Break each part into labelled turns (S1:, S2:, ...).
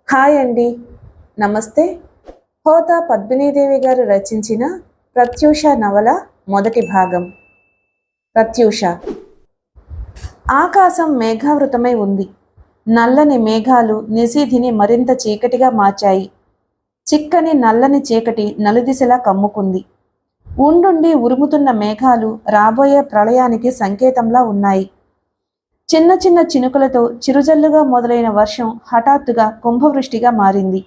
S1: Hi అండి. నమస్తే. హోతా పద్మినీదేవి గారు రచించిన ప్రత్యూష నవల మొదటి భాగం. ప్రత్యూష. ఆకాశం మేఘావృతమై ఉంది. నల్లని మేఘాలు నిశీధిని మరింత చీకటిగా మార్చాయి. చిక్కని నల్లని చీకటి నలుదిశలా కమ్ముకుంది. ఉండుండి ఉరుముతున్న మేఘాలు రాబోయే ప్రళయానికి సంకేతంలా ఉన్నాయి. చిన్న చిన్న చినుకులతో చిరుజల్లుగా మొదలైన వర్షం హఠాత్తుగా కుంభవృష్టిగా మారింది.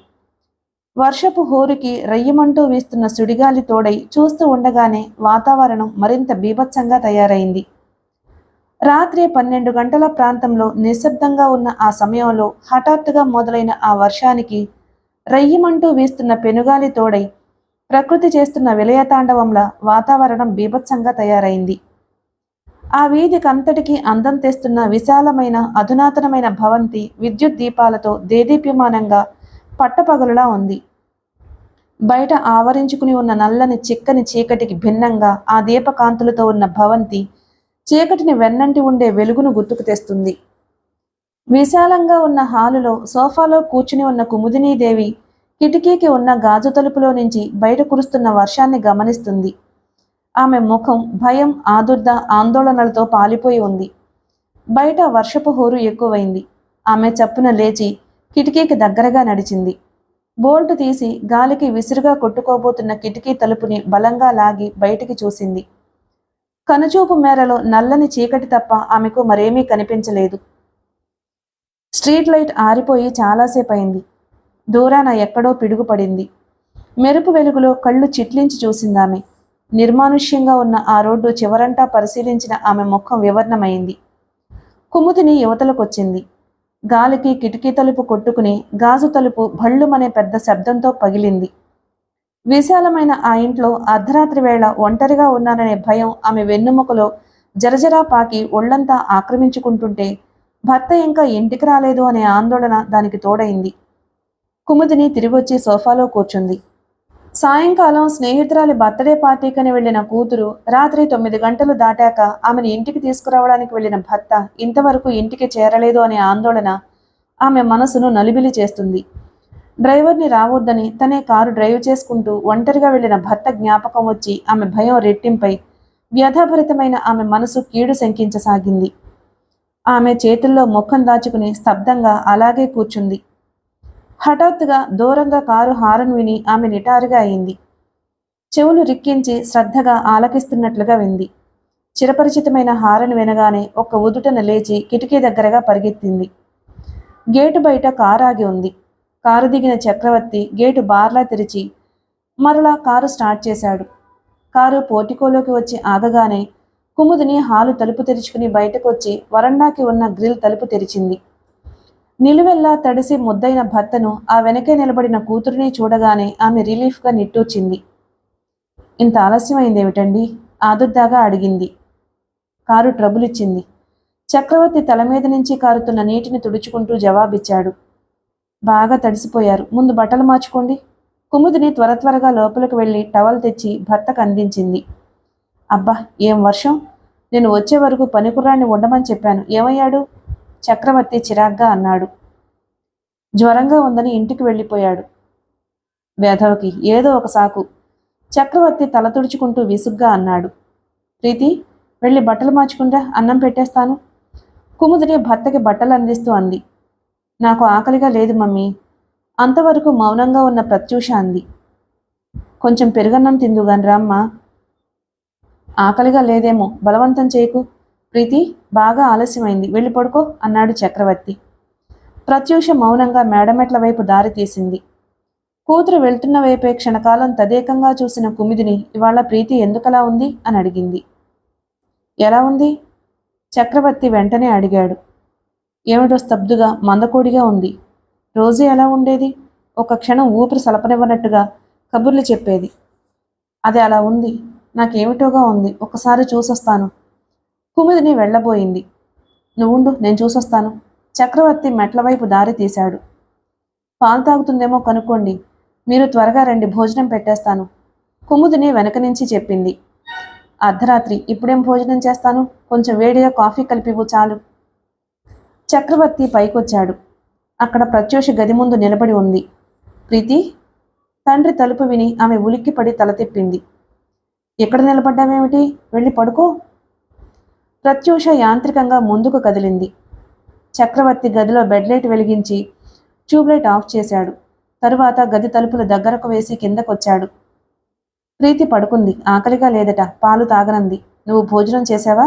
S1: వర్షపు హోరుకి రయ్యమంటూ వీస్తున్న సుడిగాలి తోడై చూస్తూ ఉండగానే వాతావరణం మరింత బీభత్సంగా తయారైంది. రాత్రి 12 గంటల ప్రాంతంలో నిశ్శబ్దంగా ఉన్న ఆ సమయంలో హఠాత్తుగా మొదలైన ఆ వర్షానికి రయ్యమంటూ వీస్తున్న పెనుగాలి తోడై ప్రకృతి చేస్తున్న విలయతాండవంలా వాతావరణం బీభత్సంగా తయారైంది. ఆ వీధికంతటికీ అందం తెస్తున్న విశాలమైన అధునాతనమైన భవంతి విద్యుత్ దీపాలతో దేదీప్యమానంగా పట్టపగలులా ఉంది. బయట ఆవరించుకుని ఉన్న నల్లని చిక్కని చీకటికి భిన్నంగా ఆ దీపకాంతులతో ఉన్న భవంతి చీకటిని వెన్నంటి ఉండే వెలుగును గుర్తుకు తెస్తుంది. విశాలంగా ఉన్న హాలులో సోఫాలో కూర్చుని ఉన్న కుముదినీదేవి కిటికీకి ఉన్న గాజు తలుపులో నుంచి బయట కురుస్తున్న వర్షాన్ని గమనిస్తుంది. ఆమె ముఖం భయం, ఆదుర్ద, ఆందోళనలతో పాలిపోయి ఉంది. బయట వర్షపు హోరు ఎక్కువైంది. ఆమె చప్పున లేచి కిటికీకి దగ్గరగా నడిచింది. బోల్టు తీసి గాలికి విసురుగా కొట్టుకోబోతున్న కిటికీ తలుపుని బలంగా లాగి బయటికి చూసింది. కనుచూపు మేరలో నల్లని చీకటి తప్ప ఆమెకు మరేమీ కనిపించలేదు. స్ట్రీట్ లైట్ ఆరిపోయి చాలాసేపయింది. దూరాన ఎక్కడో పిడుగుపడింది. మెరుపు వెలుగులో కళ్ళు చిట్లించి చూసిందామె. నిర్మానుష్యంగా ఉన్న ఆ రోడ్డు చివరంటా పరిశీలించిన ఆమె ముఖం వివర్ణమైంది. కుముదిని యువతలకొచ్చింది. గాలికి కిటికీ తలుపు కొట్టుకుని గాజు తలుపు భళ్ళుమనే పెద్ద శబ్దంతో పగిలింది. విశాలమైన ఆ ఇంట్లో అర్ధరాత్రి వేళ ఒంటరిగా ఉన్నాననే భయం ఆమె వెన్నుముకలో జరజరా పాకి ఒళ్లంతా ఆక్రమించుకుంటుంటే భర్త ఇంకా ఇంటికి రాలేదు అనే ఆందోళన దానికి తోడైంది. కుముదిని తిరిగొచ్చి సోఫాలో కూర్చుంది. సాయంకాలం స్నేహితురాలి బర్త్డే పార్టీకని వెళ్లిన కూతురు రాత్రి 9 గంటలు దాటాక ఆమెను ఇంటికి తీసుకురావడానికి వెళ్లిన భర్త ఇంతవరకు ఇంటికి చేరలేదు అనే ఆందోళన ఆమె మనసును నలిబిలి చేస్తుంది. డ్రైవర్ని రావద్దని తనే కారు డ్రైవ్ చేసుకుంటూ ఒంటరిగా వెళ్లిన భర్త జ్ఞాపకం వచ్చి ఆమె భయం రెట్టింపై వ్యధాభరితమైన ఆమె మనసు కీడు శంకించసాగింది. ఆమె చేతుల్లో ముఖం దాచుకుని స్తబ్దంగా అలాగే కూర్చుంది. హఠాత్తుగా దూరంగా కారు హారన్ విని ఆమె నిటారుగా అయింది. చెవులు రిక్కించి శ్రద్ధగా ఆలకిస్తున్నట్లుగా వింది. చిరపరిచితమైన హారన్ వినగానే ఒక్క ఉదుటన లేచి కిటికీ దగ్గరగా పరిగెత్తింది. గేటు బయట కారు ఆగి ఉంది. కారు దిగిన చక్రవర్తి గేటు బార్లా తెరిచి మరలా కారు స్టార్ట్ చేశాడు. కారు పోర్టికోలోకి వచ్చి ఆగగానే కుముదిని హాలు తలుపు తెరుచుకుని బయటకొచ్చి వరండాకి ఉన్న గ్రిల్ తలుపు తెరిచింది. నిలువెల్లా తడిసి ముద్దైన భర్తను ఆ వెనకే నిలబడిన కూతురిని చూడగానే ఆమె రిలీఫ్గా నిట్టూర్చింది. ఇంత ఆలస్యమైందేమిటండి? ఆదుర్దాగా అడిగింది. కారు ట్రబుల్ ఇచ్చింది. చక్రవర్తి తల మీద నుంచి కారుతున్న నీటిని తుడుచుకుంటూ జవాబిచ్చాడు. బాగా తడిసిపోయారు, ముందు బట్టలు మార్చుకోండి. కుముదిని త్వరగా లోపలికి వెళ్ళి టవల్ తెచ్చి భర్తకు అందించింది. అబ్బా, ఏం వర్షం! నేను వచ్చే వరకు పనికుర్రాన్ని ఉండమని చెప్పాను, ఏమయ్యాడు? చక్రవర్తి చిరాగ్గా అన్నాడు. జ్వరంగా ఉందని ఇంటికి వెళ్ళిపోయాడు. వేధవకి ఏదో ఒక సాకు. చక్రవర్తి తల తుడుచుకుంటూ విసుగ్గా అన్నాడు. ప్రీతి, వెళ్ళి బట్టలు మార్చుకుంటా, అన్నం పెట్టేస్తాను. కుముదిని భర్తకి బట్టలు అందిస్తూ అంది. నాకు ఆకలిగా లేదు మమ్మీ. అంతవరకు మౌనంగా ఉన్న ప్రత్యూష అంది. కొంచెం పెరుగన్నం తిందుగాని రామ్మా. ఆకలిగా లేదేమో, బలవంతం చేయకు. ప్రీతి, బాగా ఆలస్యమైంది, వెళ్ళి పడుకో అన్నాడు చక్రవర్తి. ప్రత్యూష మౌనంగా మేడమెట్ల వైపు దారి తీసింది. కూతురు వెళ్తున్న వైపే క్షణకాలం తదేకంగా చూసిన కుమిదిని ఇవాళ ప్రీతి ఎందుకలా ఉంది అని అడిగింది. ఎలా ఉంది? చక్రవర్తి వెంటనే అడిగాడు. ఏమిటో స్తబ్దుగా మందకోడిగా ఉంది. రోజు ఎలా ఉండేది? ఒక క్షణం ఊపిరి సలపనివ్వనట్టుగా కబుర్లు చెప్పేది. అది అలా ఉంది. నాకేమిటోగా ఉంది, ఒకసారి చూసొస్తాను. కుముదిని వెళ్ళబోయింది. నువ్వుండు, నేను చూసొస్తాను. చక్రవర్తి మెట్ల వైపు దారి తీశాడు. పాలు తాగుతుందేమో కనుక్కోండి, మీరు త్వరగా రండి, భోజనం పెట్టేస్తాను. కుముదిని వెనక నుంచి చెప్పింది. అర్ధరాత్రి, ఇప్పుడేం భోజనం చేస్తాను? కొంచెం వేడిగా కాఫీ కలిపివు చాలు. చక్రవర్తి పైకొచ్చాడు. అక్కడ ప్రత్యూష గది ముందు నిలబడి ఉంది. ప్రీతి, తండ్రి తలుపు విని ఆమె ఉలిక్కిపడి తల తిప్పింది. ఎక్కడ నిలబడ్డావేమిటి? వెళ్ళి పడుకో. ప్రత్యూష యాంత్రికంగా ముందుకు కదిలింది. చక్రవర్తి గదిలో బెడ్ లైట్ వెలిగించి ట్యూబ్లైట్ ఆఫ్ చేశాడు. తరువాత గది తలుపులు దగ్గరకు వేసి కిందకొచ్చాడు. ప్రీతి పడుకుంది. ఆకలిగా లేదట, పాలు తాగనంది. నువ్వు భోజనం చేశావా?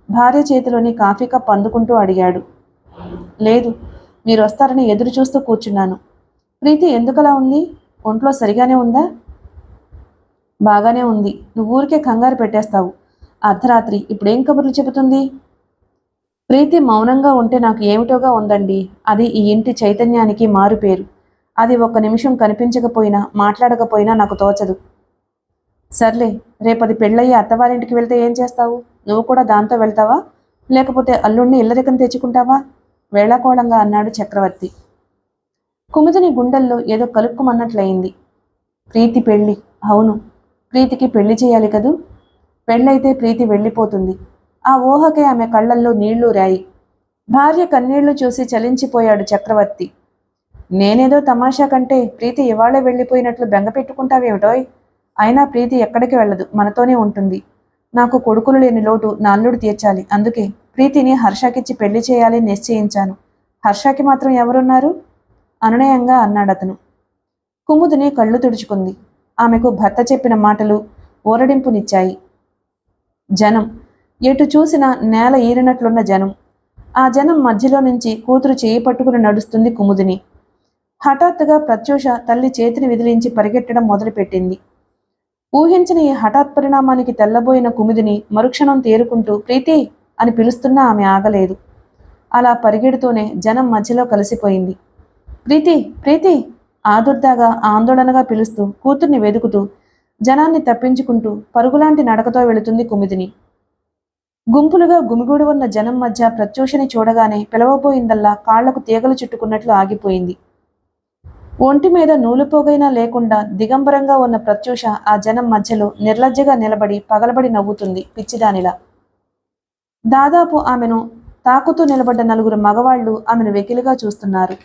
S1: భార్య చేతిలోని కాఫీ కప్ అందుకుంటూ అడిగాడు. లేదు, మీరు వస్తారని ఎదురు చూస్తూ కూర్చున్నాను. ప్రీతి ఎందుకలా ఉంది? ఒంట్లో సరిగానే ఉందా? బాగానే ఉంది. నువ్వు ఊరికే కంగారు పెట్టేస్తావు. అర్ధరాత్రి ఇప్పుడేం కబుర్లు చెబుతుంది? ప్రీతి మౌనంగా ఉంటే నాకు ఏమిటోగా ఉందండి. అది ఈ ఇంటి చైతన్యానికి మారుపేరు. అది ఒక్క నిమిషం కనిపించకపోయినా మాట్లాడకపోయినా నాకు తోచదు. సర్లే, రేపది పెళ్ళయ్యి అత్తవారింటికి వెళ్తే ఏం చేస్తావు? నువ్వు కూడా దాంతో వెళ్తావా? లేకపోతే అల్లుణ్ణి ఇల్లరికం తెచ్చుకుంటావా? వేళాకోళంగా అన్నాడు చక్రవర్తి. కుముదిని గుండెల్లో ఏదో కలుక్కుమన్నట్లయింది. ప్రీతి పెళ్ళి. అవును, ప్రీతికి పెళ్లి చేయాలి కదూ. పెళ్ళైతే ప్రీతి వెళ్ళిపోతుంది. ఆ ఊహకే ఆమె కళ్ళల్లో నీళ్లు రాయి. భార్య కన్నీళ్లు చూసి చలించిపోయాడు చక్రవర్తి. నేనేదో తమాషా కంటే ప్రీతి ఇవాళే వెళ్ళిపోయినట్లు బెంగ పెట్టుకుంటావేమిటోయ్? అయినా ప్రీతి ఎక్కడికి వెళ్ళదు, మనతోనే ఉంటుంది. నాకు కొడుకులు లేని లోటు నా అల్లుడు తీర్చాలి. అందుకే ప్రీతిని హర్షకిచ్చి పెళ్లి చేయాలని నిశ్చయించాను. హర్షకి మాత్రం ఎవరున్నారు? అనునయంగా అన్నాడతను. కుముదిని కళ్ళు తుడుచుకుంది. ఆమెకు భర్త చెప్పిన మాటలు ఊరడింపునిచ్చాయి. జనం, ఎటు చూసినా నేల ఈరినట్లున్న జనం. ఆ జనం మధ్యలో నుంచి కూతురు చేయి పట్టుకుని నడుస్తుంది కుముదిని. హఠాత్తుగా ప్రత్యూష తల్లి చేతిని విదిలించి పరిగెట్టడం మొదలుపెట్టింది. ఊహించిన ఈ హఠాత్ పరిణామానికి తెల్లబోయిన కుముదిని మరుక్షణం తేరుకుంటూ ప్రీతి అని పిలుస్తున్నా ఆమె ఆగలేదు. అలా పరిగెడుతూనే జనం మధ్యలో కలిసిపోయింది. ప్రీతి, ప్రీతి ఆదుర్దాగా ఆందోళనగా పిలుస్తూ కూతుర్ని వెదుకుతూ జనాన్ని తప్పించుకుంటూ పరుగులాంటి నడకతో వెళుతుంది కుముదిని. గుంపులుగా గుమిగూడి ఉన్న జనం మధ్య ప్రత్యూషని చూడగానే పిలవబోయిందల్లా కాళ్లకు తీగలు చుట్టుకున్నట్లు ఆగిపోయింది. ఒంటి మీద నూలుపోగైనా లేకుండా దిగంబరంగా ఉన్న ప్రత్యూష ఆ జనం మధ్యలో నిర్లజ్జగా నిలబడి పగలబడి నవ్వుతుంది పిచ్చిదానిలా. దాదాపు ఆమెను తాకుతూ నిలబడ్డ నలుగురు మగవాళ్లు ఆమెను వెకిలిగా చూస్తున్నారు.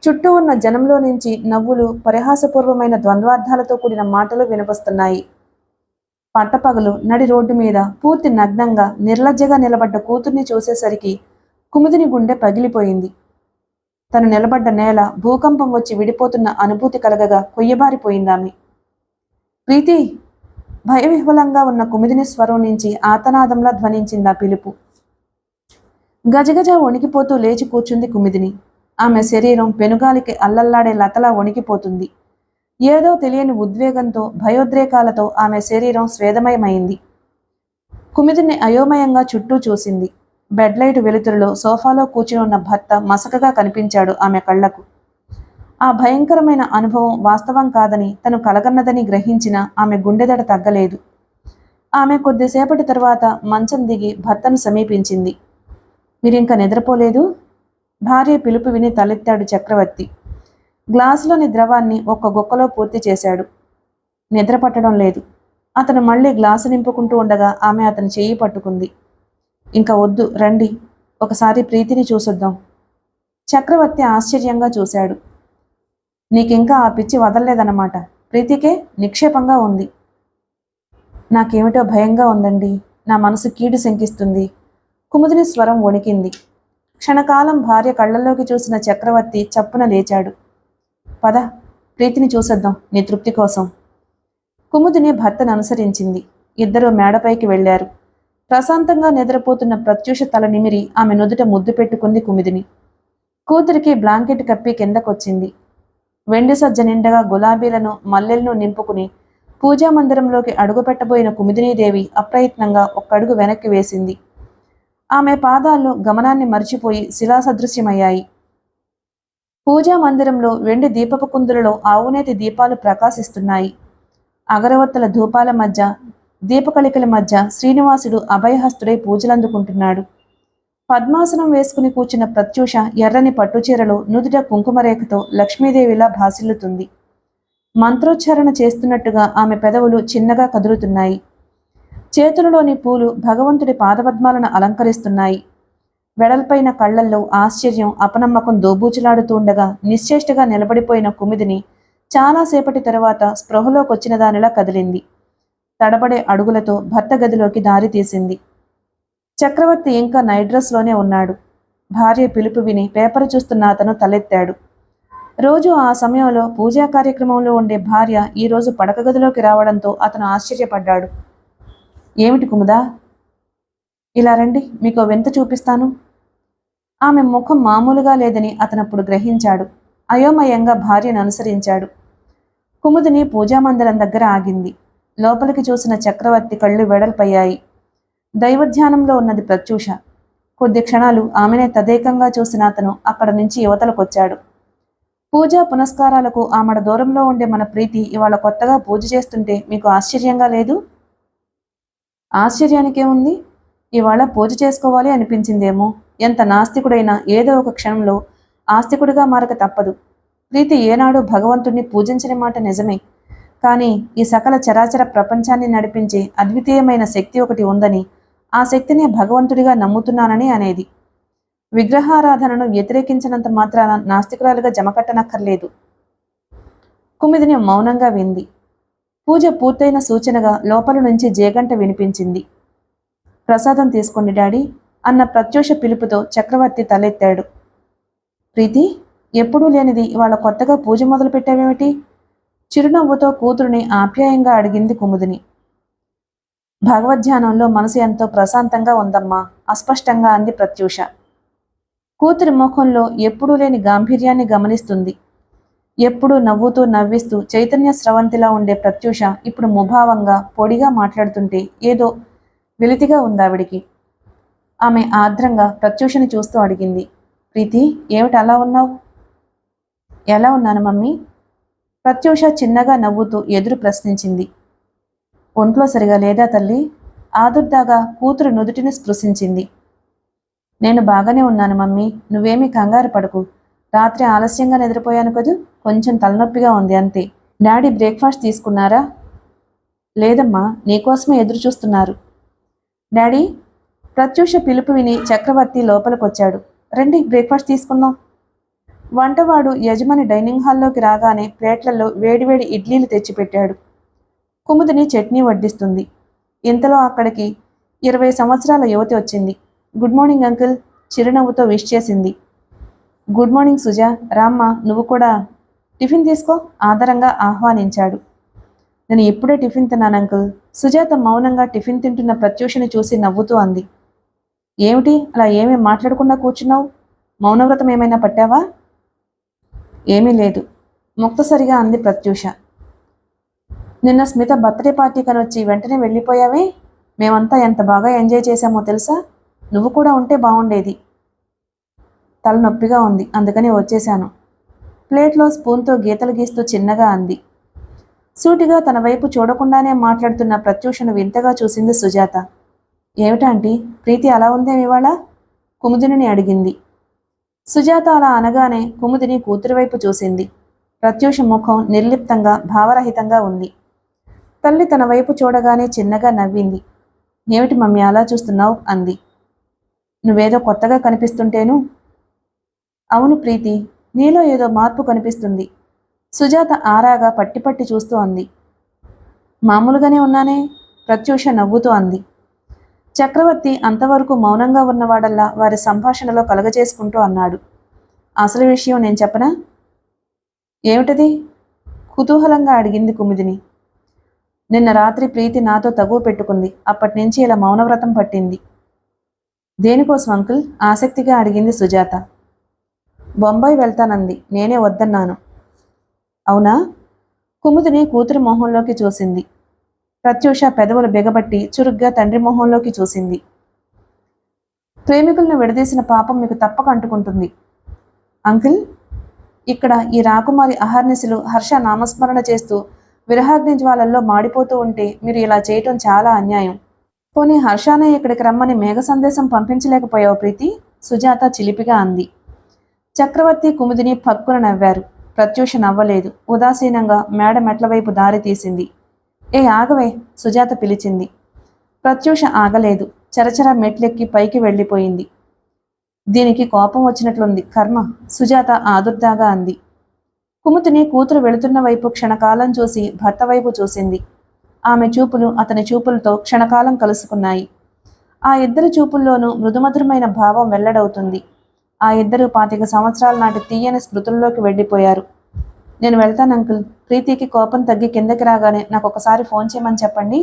S1: చుట్టూ ఉన్న జనంలో నుంచి నవ్వులు, పరిహాసపూర్వమైన ద్వంద్వార్థాలతో కూడిన మాటలు వినవస్తున్నాయి. పట్టపగలు నడి రోడ్డు మీద పూర్తి నగ్నంగా నిర్లజ్జగా నిలబడ్డ కూతుర్ని చూసేసరికి కుముదిని గుండె పగిలిపోయింది. తను నిలబడ్డ నేల భూకంపం వచ్చి విడిపోతున్న అనుభూతి కలగగా కొయ్యబారిపోయిందామె. ప్రీతి! భయవిహ్వలంగా ఉన్న కుముదిని స్వరం నుంచి ఆతనాదంలా ధ్వనించిందా పిలుపు. గజగజ వణికిపోతూ లేచి కూర్చుంది కుముదిని. ఆమె శరీరం పెనుగాలికి అల్లల్లాడే లతలా వణికిపోతుంది. ఏదో తెలియని ఉద్వేగంతో, భయోద్రేకాలతో ఆమె శరీరం స్వేదమయమైంది. కుముదిని అయోమయంగా చుట్టూ చూసింది. బెడ్ లైట్ వెలుతురులో సోఫాలో కూర్చుని ఉన్న భర్త మసకగా కనిపించాడు ఆమె కళ్లకు. ఆ భయంకరమైన అనుభవం వాస్తవం కాదని, తను కలగన్నదని గ్రహించిన ఆమె గుండెదడ తగ్గలేదు. ఆమె కొద్దిసేపటి తరువాత మంచం దిగి భర్తను సమీపించింది. మీరింక నిద్రపోలేదు? భార్య పిలుపు విని తలెత్తాడు చక్రవర్తి. గ్లాసులోని ద్రవాన్ని ఒక్క గుక్కలో పూర్తి చేశాడు. నిద్ర పట్టడం లేదు. అతను మళ్ళీ గ్లాసు నింపుకుంటూ ఉండగా ఆమె అతని చెయ్యి పట్టుకుంది. ఇంకా వద్దు, రండి, ఒకసారి ప్రీతిని చూసొద్దాం. చక్రవర్తి ఆశ్చర్యంగా చూశాడు. నీకింకా ఆ పిచ్చి వదల్లేదన్నమాట. ప్రీతికే నిక్షేపంగా ఉంది. నాకేమిటో భయంగా ఉందండి. నా మనసు కీడు శంకిస్తుంది. కుముదిని స్వరం వణికింది. క్షణకాలం భార్య కళ్ళల్లోకి చూసిన చక్రవర్తి చప్పున లేచాడు. పద, ప్రీతిని చూసొద్దాం నీ తృప్తి కోసం. కుముదిని భర్తను అనుసరించింది. ఇద్దరూ మేడపైకి వెళ్లారు. ప్రశాంతంగా నిద్రపోతున్న ప్రత్యూష తల నిమిరి ఆమె నుదుట ముద్దు పెట్టుకుంది కుముదిని. కూతురికి బ్లాంకెట్ కప్పి కిందకొచ్చింది. వెండి సజ్జ నిండగా గులాబీలను, మల్లెలను నింపుకుని పూజా మందిరంలోకి అడుగుపెట్టబోయిన కుముదినీదేవి అప్రయత్నంగా ఒక్కడుగు వెనక్కి వేసింది. ఆమె పాదాల్లో గమనాన్ని మర్చిపోయి శిలాసదృశ్యమయ్యాయి. పూజా మందిరంలో వెండి దీపపు కుందులలో ఆవునేతి దీపాలు ప్రకాశిస్తున్నాయి. అగరవత్తుల ధూపాల మధ్య, దీపకళికల మధ్య శ్రీనివాసుడు అభయహస్తుడై పూజలందుకుంటున్నాడు. పద్మాసనం వేసుకుని కూర్చున్న ప్రత్యూష ఎర్రని పట్టుచీరలో నుదుట కుంకుమరేఖతో లక్ష్మీదేవిలా భాసిల్లుతుంది. మంత్రోచ్చారణ చేస్తున్నట్టుగా ఆమె పెదవులు చిన్నగా కదులుతున్నాయి. చేతులలోని పూలు భగవంతుడి పాదపద్మాలను అలంకరిస్తున్నాయి. వెడల్పైన కళ్లల్లో ఆశ్చర్యం అపనమ్మకం దోబూచులాడుతూ ఉండగా నిశ్చేష్టగా నిలబడిపోయిన కుమిదిని చాలాసేపటి తరువాత స్పృహలోకొచ్చిన దానిలా కదిలింది. తడబడే అడుగులతో భర్త గదిలోకి దారి తీసింది. చక్రవర్తి ఇంకా నైట్ డ్రెస్లోనే ఉన్నాడు. భార్య పిలుపు విని పేపర్ చూస్తున్న అతను తలెత్తాడు. రోజు ఆ సమయంలో పూజా కార్యక్రమంలో ఉండే భార్య ఈరోజు పడక గదిలోకి రావడంతో అతను ఆశ్చర్యపడ్డాడు. ఏమిటి కుముదా, ఇలా రండి, మీకో వింత చూపిస్తాను. ఆమె ముఖం మామూలుగా లేదని అతనప్పుడు గ్రహించాడు. అయోమయంగా భార్యను అనుసరించాడు. కుముదిని పూజామందిరం దగ్గర ఆగింది. లోపలికి చూసిన చక్రవర్తి కళ్ళు వెడల్పయ్యాయి. దైవధ్యానంలో ఉన్నది ప్రత్యూష. కొద్ది క్షణాలు ఆమెనే తదేకంగా చూసిన అతను అక్కడ నుంచి యువతలకొచ్చాడు. పూజా పునస్కారాలకు ఆమెడ దూరంలో ఉండే మన ప్రీతి ఇవాళ కొత్తగా పూజ చేస్తుంటే మీకు ఆశ్చర్యంగా లేదు? ఆశ్చర్యానికేముంది? ఇవాళ పూజ చేసుకోవాలి అనిపించిందేమో. ఎంత నాస్తికుడైనా ఏదో ఒక క్షణంలో ఆస్తికుడిగా మారక తప్పదు. ప్రీతి ఏనాడు భగవంతుణ్ణి పూజించిన మాట నిజమే. కానీ ఈ సకల చరాచర ప్రపంచాన్ని నడిపించే అద్వితీయమైన శక్తి ఒకటి ఉందని, ఆ శక్తిని భగవంతుడిగా నమ్ముతున్నానని అనేది. విగ్రహారాధనను వ్యతిరేకించినంత మాత్రాన నాస్తికురాలుగా జమకట్టనక్కర్లేదు. కుమిదిని మౌనంగా వింది. పూజ పూర్తయిన సూచనగా లోపల నుంచి జేగంట వినిపించింది. ప్రసాదం తీసుకోండి డాడీ అన్న ప్రత్యూష పిలుపుతో చక్రవర్తి తలెత్తాడు. ప్రీతి, ఎప్పుడూ లేనిది ఇవాళ కొత్తగా పూజ మొదలు పెట్టావేమిటి? చిరునవ్వుతో కూతురుని ఆప్యాయంగా అడిగింది కుముదిని. భగవద్ధ్యానంలో మనసు ఎంతో ప్రశాంతంగా ఉందమ్మా, అస్పష్టంగా అంది ప్రత్యూష. కూతురి ముఖంలో ఎప్పుడూ లేని గాంభీర్యాన్ని గమనిస్తుంది. ఎప్పుడూ నవ్వుతూ నవ్విస్తూ చైతన్య స్రవంతిలా ఉండే ప్రత్యూష ఇప్పుడు ముభావంగా పొడిగా మాట్లాడుతుంటే ఏదో వెలితిగా ఉందావిడికి. ఆమె ఆర్ద్రంగా ప్రత్యూషని చూస్తూ అడిగింది. ప్రీతి, ఏమిటి అలా ఉన్నావు? ఎలా ఉన్నాను మమ్మీ? ప్రత్యూష చిన్నగా నవ్వుతూ ఎదురు ప్రశ్నించింది. ఒంట్లో సరిగా లేదా తల్లి? ఆదుర్దాగా కూతురు నుదుటిని స్పృశించింది. నేను బాగానే ఉన్నాను మమ్మీ, నువ్వేమీ కంగారు పడకు. రాత్రి ఆలస్యంగా నిద్రపోయాను కదూ, కొంచెం తలనొప్పిగా ఉంది అంతే. డాడీ బ్రేక్ఫాస్ట్ తీసుకున్నారా? లేదమ్మా, నీకోసమే ఎదురు చూస్తున్నారు. డాడీ, ప్రత్యూష పిలుపు విని చక్రవర్తి లోపలికొచ్చాడు. రండి, బ్రేక్ఫాస్ట్ తీసుకుందాం. వంటవాడు యజమాని డైనింగ్ హాల్లోకి రాగానే ప్లేట్లలో వేడివేడి ఇడ్లీలు తెచ్చిపెట్టాడు. కుముదిని చట్నీ వడ్డిస్తుంది. ఇంతలో అక్కడికి 20 సంవత్సరాల యువతి వచ్చింది. గుడ్ మార్నింగ్ అంకుల్, చిరునవ్వుతో విష్ చేసింది. గుడ్ మార్నింగ్ సుజా, రామ్మ, నువ్వు కూడా టిఫిన్ తీసుకో ఆదరంగా ఆహ్వానించాడు. నేను ఇప్పుడే టిఫిన్ తిన్నాను అంకుల్. సుజాత మౌనంగా టిఫిన్ తింటున్న ప్రత్యూషని చూసి నవ్వుతూ అంది. ఏమిటి అలా ఏమీ మాట్లాడకుండా కూర్చున్నావు? మౌనవ్రతం ఏమైనా పట్టావా? ఏమీ లేదు, ముక్తసరిగా అంది ప్రత్యూష. నిన్న స్మిత బర్త్డే పార్టీ కనొచ్చి వెంటనే వెళ్ళిపోయావే? మేమంతా ఎంత బాగా ఎంజాయ్ చేశామో తెలుసా? నువ్వు కూడా ఉంటే బాగుండేది. తలనొప్పిగా ఉంది, అందుకని వచ్చేశాను. ప్లేట్లో స్పూన్తో గీతలు గీస్తూ చిన్నగా అంది. సూటిగా తన వైపు చూడకుండానే మాట్లాడుతున్న ప్రత్యూషను వింతగా చూసింది సుజాత. ఏమిటాంటీ, ప్రీతి అలా ఉందేమి ఇవాళ? కుముదిని అడిగింది. సుజాత అలా అనగానే కుముదిని కూతురి వైపు చూసింది. ప్రత్యూష ముఖం నిర్లిప్తంగా భావరహితంగా ఉంది. తల్లి తన వైపు చూడగానే చిన్నగా నవ్వింది. ఏమిటి మమ్మీ అలా చూస్తున్నావు అంది. నువ్వేదో కొత్తగా కనిపిస్తుంటేను. అవును ప్రీతి, నీలో ఏదో మార్పు కనిపిస్తుంది. సుజాత ఆరాగా పట్టి పట్టి చూస్తూ అంది. మామూలుగానే ఉన్నానే, ప్రత్యూష నవ్వుతూ అంది. చక్రవర్తి అంతవరకు మౌనంగా ఉన్నవాడల్లా వారి సంభాషణలో కలగజేసుకుంటూ అన్నాడు. అసలు విషయం నేను చెప్పనా? ఏమిటది? కుతూహలంగా అడిగింది కుమిదిని. నిన్న రాత్రి ప్రీతి నాతో తగువ పెట్టుకుంది. అప్పటి నుంచి ఇలా మౌనవ్రతం పట్టింది. దేనికోసం అంకుల్? ఆసక్తిగా అడిగింది సుజాత. బొంబాయి వెళ్తానంది, నేనే వద్దన్నాను. అవునా? కుముదిని కూతురి మొహంలోకి చూసింది. ప్రత్యూష పెదవులు బిగబట్టి చురుగ్గా తండ్రి మొహంలోకి చూసింది. ప్రేమికులను విడదీసిన పాపం మీకు తప్పక అంటుకుంటుంది. అంకుల్, ఇక్కడ ఈ రాకుమారి అహర్నిశలు హర్ష నామస్మరణ చేస్తూ విరహాగ్ని జ్వాలల్లో మాడిపోతూ ఉంటే మీరు ఇలా చేయటం చాలా అన్యాయం. పోనీ హర్షానే ఇక్కడికి రమ్మని మేఘ సందేశం పంపించలేకపోయావు ప్రీతి? సుజాత చిలిపిగా అంది. చక్రవర్తి కుముదిని పక్కున నవ్వారు. ప్రత్యూష నవ్వలేదు. ఉదాసీనంగా మేడ మెట్ల వైపు దారి తీసింది. ఏ ఆగవే, సుజాత పిలిచింది. ప్రత్యూష ఆగలేదు. చరచర మెట్లెక్కి పైకి వెళ్ళిపోయింది. దీనికి కోపం వచ్చినట్లుంది, కర్మ, సుజాత ఆదుర్దాగా అంది. కుముదిని కూతురు వెళుతున్న వైపు క్షణకాలం చూసి భర్త వైపు చూసింది. ఆమె చూపులు అతని చూపులతో క్షణకాలం కలుసుకున్నాయి. ఆ ఇద్దరి చూపుల్లోనూ మృదుమధురమైన భావం వెల్లడవుతుంది. ఆ ఇద్దరు 25 సంవత్సరాల నాటి తీయని స్మృతుల్లోకి వెళ్ళిపోయారు. నేను వెళ్తాను అంకుల్. ప్రీతికి కోపం తగ్గి కిందకి రాగానే నాకు ఒకసారి ఫోన్ చేయమని చెప్పండి.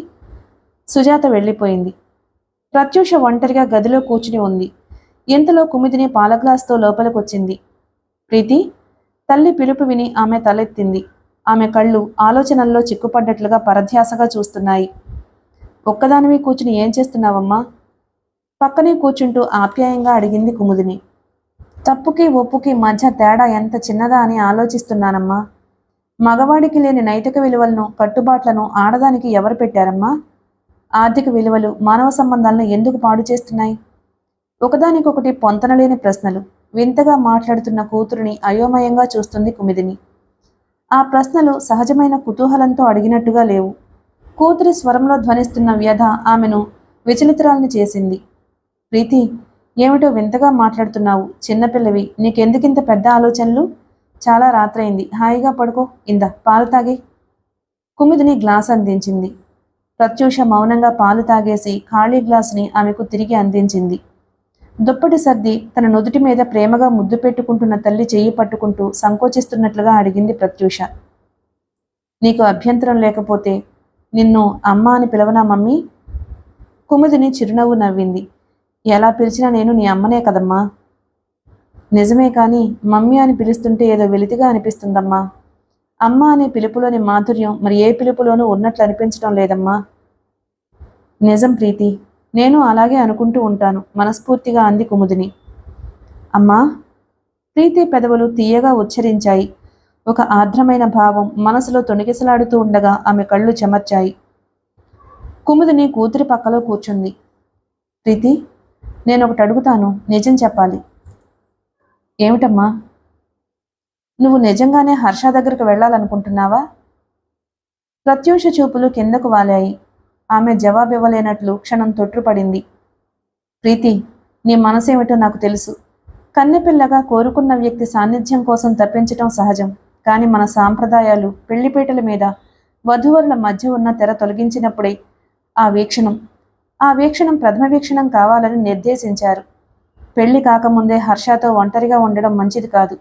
S1: సుజాత వెళ్ళిపోయింది. ప్రత్యూష ఒంటరిగా గదిలో కూర్చుని ఉంది. ఇంతలో కుముదిని పాల గ్లాసుతో లోపలికొచ్చింది. ప్రీతి, తల్లి పిలుపు విని ఆమె తలెత్తింది. ఆమె కళ్ళు ఆలోచనల్లో చిక్కుపడ్డట్లుగా పరధ్యాసగా చూస్తున్నాయి. ఒక్కదానివి కూర్చుని ఏం చేస్తున్నావమ్మా? పక్కనే కూర్చుంటూ ఆప్యాయంగా అడిగింది కుముదిని. తప్పుకి ఒప్పుకి మధ్య తేడా ఎంత చిన్నదా అని ఆలోచిస్తున్నానమ్మా. మగవాడికి లేని నైతిక విలువలను, కట్టుబాట్లను ఆడదానికి ఎవరు పెట్టారమ్మా? ఆర్థిక విలువలు మానవ సంబంధాలను ఎందుకు పాడు చేస్తున్నాయి? ఒకదానికొకటి పొంతనలేని ప్రశ్నలు. వింతగా మాట్లాడుతున్న కూతురుని అయోమయంగా చూస్తుంది కుముదిని. ఆ ప్రశ్నలు సహజమైన కుతూహలంతో అడిగినట్టుగా లేవు. కూతురి స్వరంలో ధ్వనిస్తున్న వ్యధ ఆమెను విచలితురాల్ని చేసింది. ప్రీతి, ఏమిటో వింతగా మాట్లాడుతున్నావు? చిన్నపిల్లవి, నీకెందుకింత పెద్ద ఆలోచనలు? చాలా రాత్రైంది, హాయిగా పడుకో. ఇందా పాలు తాగి. కుముదిని గ్లాస్ అందించింది. ప్రత్యూష మౌనంగా పాలు తాగేసి ఖాళీ గ్లాసుని ఆమెకు తిరిగి అందించింది. దుప్పటి సర్ది తన నుదుటి మీద ప్రేమగా ముద్దు పెట్టుకుంటున్న తల్లి చెయ్యి పట్టుకుంటూ సంకోచిస్తున్నట్లుగా అడిగింది ప్రత్యూష. నీకు అభ్యంతరం లేకపోతే నిన్ను అమ్మ అని పిలవనా మమ్మీ? కుముదిని చిరునవ్వు నవ్వింది. ఎలా పిలిచినా నేను నీ అమ్మనే కదమ్మా. నిజమే కానీ మమ్మీ అని పిలుస్తుంటే ఏదో వెలితిగా అనిపిస్తుందమ్మా. అమ్మ అనే పిలుపులోని మాధుర్యం మరి ఏ పిలుపులోనూ ఉన్నట్లు అనిపించడం లేదమ్మా. నిజం ప్రీతి, నేను అలాగే అనుకుంటూ ఉంటాను, మనస్ఫూర్తిగా అంది కుముదిని. అమ్మా. ప్రీతి పెదవులు తీయగా ఉచ్చరించాయి. ఒక ఆర్ద్రమైన భావం మనసులో తొణికిసలాడుతూ ఉండగా ఆమె కళ్ళు చెమర్చాయి. కుముదిని కూతురి పక్కలో కూర్చుంది. ప్రీతి, నేనొకటి అడుగుతాను, నిజం చెప్పాలి. ఏమిటమ్మా? నువ్వు నిజంగానే హర్ష దగ్గరకు వెళ్ళాలనుకుంటున్నావా? ప్రత్యూష చూపులు కిందకు వాలాయి. ఆమె జవాబివ్వలేనట్లు క్షణం తొట్రుపడింది. ప్రీతి, నీ మనసేమిటో నాకు తెలుసు. కన్నెపిల్లగా కోరుకున్న వ్యక్తి సాన్నిధ్యం కోసం తప్పించటం సహజం. కానీ మన సాంప్రదాయాలు పెళ్లిపీటల మీద వధూవరుల మధ్య ఉన్న తెర తొలగించినప్పుడే ఆ వీక్షణం ప్రథమ వీక్షణం కావాలని నిర్దేశించారు. పెళ్లి కాకముందే హర్షతో ఒంటరిగా ఉండడం మంచిది కాదు.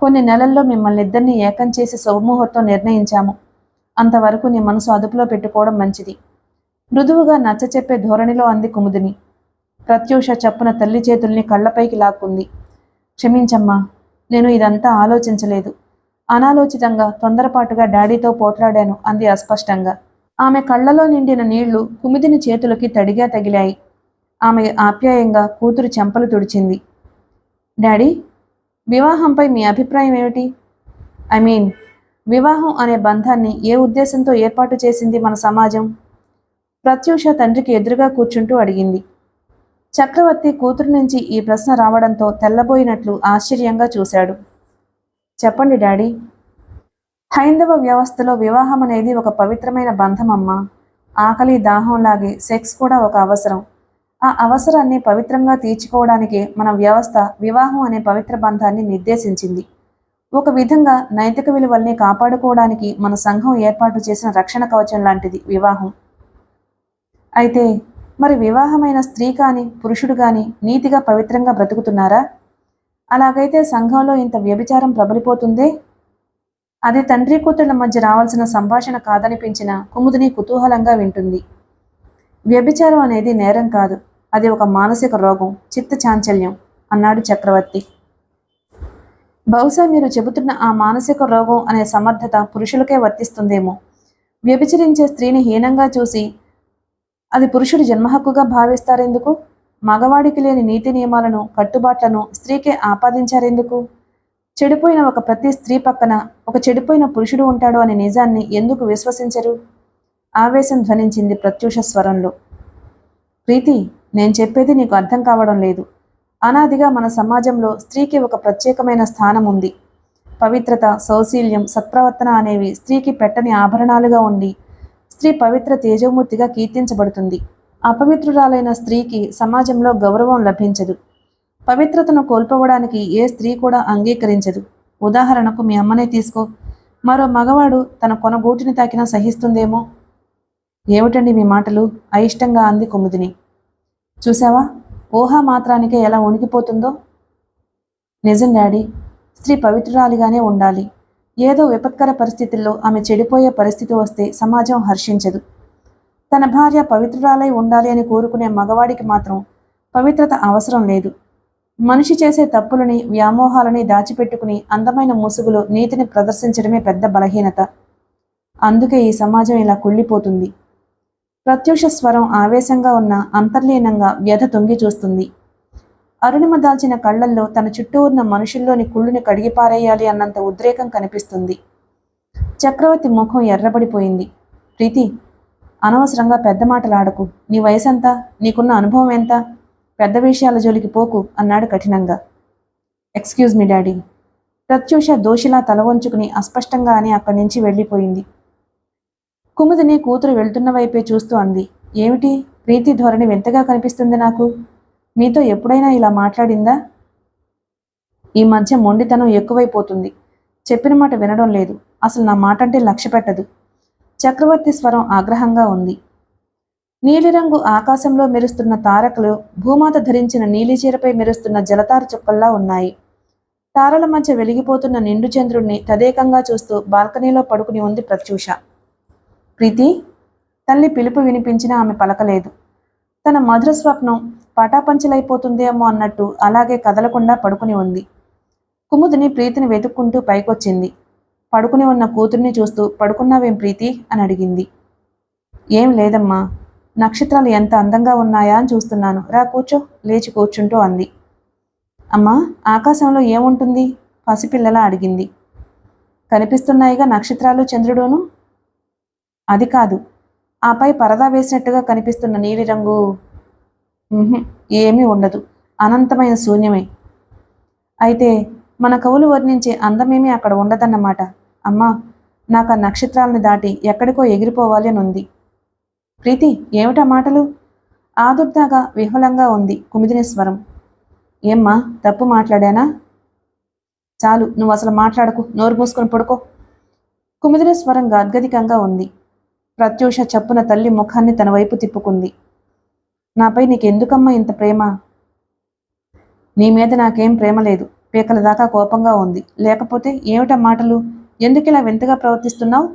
S1: కొన్ని నెలల్లో మిమ్మల్ని ఇద్దరినీ ఏకం చేసి శుభముహూర్తం నిర్ణయించాము. అంతవరకు నీ మనసు అదుపులో పెట్టుకోవడం మంచిది. మృదువుగా నచ్చచెప్పే ధోరణిలో అంది కుముదిని. ప్రత్యూష చప్పున తల్లి చేతుల్ని కళ్లపైకి లాక్కుంది. క్షమించమ్మా, నేను ఇదంతా ఆలోచించలేదు. అనాలోచితంగా తొందరపాటుగా డాడీతో పోట్లాడాను అంది అస్పష్టంగా. ఆమె కళ్లలో నిండిన నీళ్లు కుముదిని చేతులకి తడిగా తగిలాయి. ఆమె ఆప్యాయంగా కూతురు చెంపలు తుడిచింది. డాడీ, వివాహంపై మీ అభిప్రాయం ఏమిటి? వివాహం అనే బంధాన్ని ఏ ఉద్దేశంతో ఏర్పాటు చేసింది మన సమాజం? ప్రత్యూష తండ్రికి ఎదురుగా కూర్చుంటూ అడిగింది. చక్రవర్తి కూతురు నుంచి ఈ ప్రశ్న రావడంతో తెల్లబోయినట్లు ఆశ్చర్యంగా చూశాడు. చెప్పండి డాడీ. హైందవ వ్యవస్థలో వివాహం అనేది ఒక పవిత్రమైన బంధం అమ్మా. ఆకలి దాహంలాగే సెక్స్ కూడా ఒక అవసరం. ఆ అవసరాన్ని పవిత్రంగా తీర్చుకోవడానికే మన వ్యవస్థ వివాహం అనే పవిత్ర బంధాన్ని నిర్దేశించింది. ఒక విధంగా నైతిక విలువల్ని కాపాడుకోవడానికి మన సంఘం ఏర్పాటు చేసిన రక్షణ కవచం లాంటిది వివాహం. అయితే మరి వివాహమైన స్త్రీ కానీ పురుషుడు కానీ నీతిగా పవిత్రంగా బ్రతుకుతున్నారా? అలాగైతే సంఘంలో ఇంత వ్యభిచారం ప్రబలిపోతుందే. అది తండ్రి కూతుళ్ల మధ్య రావాల్సిన సంభాషణ కాదనిపించిన కుముదిని కుతూహలంగా వింటుంది. వ్యభిచారం అనేది నేరం కాదు, అది ఒక మానసిక రోగం, చిత్త చాంచల్యం అన్నాడు చక్రవర్తి. బహుశా మీరు చెబుతున్న ఆ మానసిక రోగం అనే సమర్థత పురుషులకే వర్తిస్తుందేమో. వ్యభిచరించే స్త్రీని హీనంగా చూసి అది పురుషుడు జన్మహక్కుగా భావిస్తారెందుకు? మగవాడికి లేని నీతి నియమాలను, కట్టుబాట్లను స్త్రీకే ఆపాదించారెందుకు? చెడిపోయిన ఒక ప్రతి స్త్రీ పక్కన ఒక చెడిపోయిన పురుషుడు ఉంటాడు అనే నిజాన్ని ఎందుకు విశ్వసించరు? ఆవేశం ధ్వనించింది ప్రత్యూష స్వరంలో. ప్రీతి, నేను చెప్పేది నీకు అర్థం కావడం లేదు. అనాదిగా మన సమాజంలో స్త్రీకి ఒక ప్రత్యేకమైన స్థానం ఉంది. పవిత్రత, సౌశీల్యం, సత్ప్రవర్తన అనేవి స్త్రీకి పెట్టని ఆభరణాలుగా ఉండి స్త్రీ పవిత్ర తేజోమూర్తిగా కీర్తించబడుతుంది. అపవిత్రురాలైన స్త్రీకి సమాజంలో గౌరవం లభించదు. పవిత్రతను కోల్పోవడానికి ఏ స్త్రీ కూడా అంగీకరించదు. ఉదాహరణకు మీ అమ్మనే తీసుకో. మరో మగవాడు తన కొనగూటిని తాకినా సహిస్తుందేమో. ఏమిటండి మీ మాటలు? అయిష్టంగా అంది కుముదిని. చూసావా, ఊహా మాత్రానికే ఎలా ఉనికిపోతుందో. నిజం డాడీ, స్త్రీ పవిత్రురాలిగానే ఉండాలి. ఏదో విపత్కర పరిస్థితుల్లో ఆమె చెడిపోయే పరిస్థితి వస్తే సమాజం హర్షించదు. తన భార్య పవిత్రురాలై ఉండాలి అని కోరుకునే మగవాడికి మాత్రం పవిత్రత అవసరం లేదు. మనిషి చేసే తప్పులని, వ్యామోహాలని దాచిపెట్టుకుని అందమైన ముసుగులో నీతిని ప్రదర్శించడమే పెద్ద బలహీనత. అందుకే ఈ సమాజం ఇలా కుళ్ళిపోతుంది. ప్రత్యూష స్వరం ఆవేశంగా ఉన్న అంతర్లీనంగా వ్యధ తొంగి చూస్తుంది. అరుణిమ దాల్చిన కళ్లల్లో తన చుట్టూ ఉన్న మనుషుల్లోని కుళ్ళుని కడిగిపారేయాలి అన్నంత ఉద్రేకం కనిపిస్తుంది. చక్రవర్తి ముఖం ఎర్రబడిపోయింది. ప్రీతి, అనవసరంగా పెద్ద మాటలాడకు. నీ వయసెంత? నీకున్న అనుభవం ఎంత? పెద్ద విషయాల జోలికి పోకు అన్నాడు కఠినంగా. Excuse me daddy. ప్రత్యూష దోషిలా తల వంచుకుని అస్పష్టంగా అని అక్కడి నుంచి వెళ్ళిపోయింది. కుముదిని కూతురు వెళ్తున్న వైపే చూస్తూ అంది. ఏమిటి, ప్రీతి ధోరణి వింతగా కనిపిస్తుంది నాకు. మీతో ఎప్పుడైనా ఇలా మాట్లాడిందా? ఈ మధ్య మొండితనం ఎక్కువైపోతుంది. చెప్పిన మాట వినడం లేదు. అసలు నా మాట అంటే లక్ష్య పెట్టదు. చక్రవర్తి స్వరం ఆగ్రహంగా ఉంది. నీలిరంగు ఆకాశంలో మెరుస్తున్న తారకలు భూమాత ధరించిన నీలిచీరపై మెరుస్తున్న జలతార చుక్కల్లా ఉన్నాయి. తారల మధ్య వెలిగిపోతున్న నిండు చంద్రుణ్ణి తదేకంగా చూస్తూ బాల్కనీలో పడుకుని ఉంది ప్రత్యూష. ప్రీతి, తల్లి పిలుపు వినిపించినా ఆమె పలకలేదు. తన మధుర స్వప్నం పటాపంచలైపోతుందేమో అన్నట్టు అలాగే కదలకుండా పడుకుని ఉంది. కుముదిని ప్రీతిని వెతుక్కుంటూ పైకొచ్చింది. పడుకుని ఉన్న కూతుర్ని చూస్తూ పడుకున్నావేం ప్రీతి అని అడిగింది. ఏం లేదమ్మా, నక్షత్రాలు ఎంత అందంగా ఉన్నాయా అని చూస్తున్నాను. రా కూర్చో, లేచి కూర్చుంటూ అంది. అమ్మా, ఆకాశంలో ఏముంటుంది? పసిపిల్లలా అడిగింది. కనిపిస్తున్నాయిగా నక్షత్రాలు, చంద్రుడును. అది కాదు, ఆపై పరదా వేసినట్టుగా కనిపిస్తున్న నీలిరంగు. ఏమీ ఉండదు, అనంతమైన శూన్యమే. అయితే మన కవులు వర్ణించే అందమేమీ అక్కడ ఉండదన్నమాట. అమ్మా, నాకు ఆ నక్షత్రాలను దాటి ఎక్కడికో ఎగిరిపోవాలి అని ఉంది. ప్రీతి, ఏమిటా మాటలు? ఆదుర్దాగా విహ్వలంగా ఉంది కుమిదిని స్వరం. ఏమ్మా, తప్పు మాట్లాడానా? చాలు, నువ్వు అసలు మాట్లాడకు, నోరు మూసుకొని పడుకో. కుమిదిని స్వరం గాద్గదికంగా ఉంది. ప్రత్యూష చప్పున తల్లి ముఖాన్ని తన వైపు తిప్పుకుంది. నాపై నీకెందుకమ్మా ఇంత ప్రేమ? నీ మీద నాకేం ప్రేమ లేదు. పీకల దాకా కోపంగా ఉంది. లేకపోతే ఏమిటా మాటలు? ఎందుకిలా వింతగా ప్రవర్తిస్తున్నావు?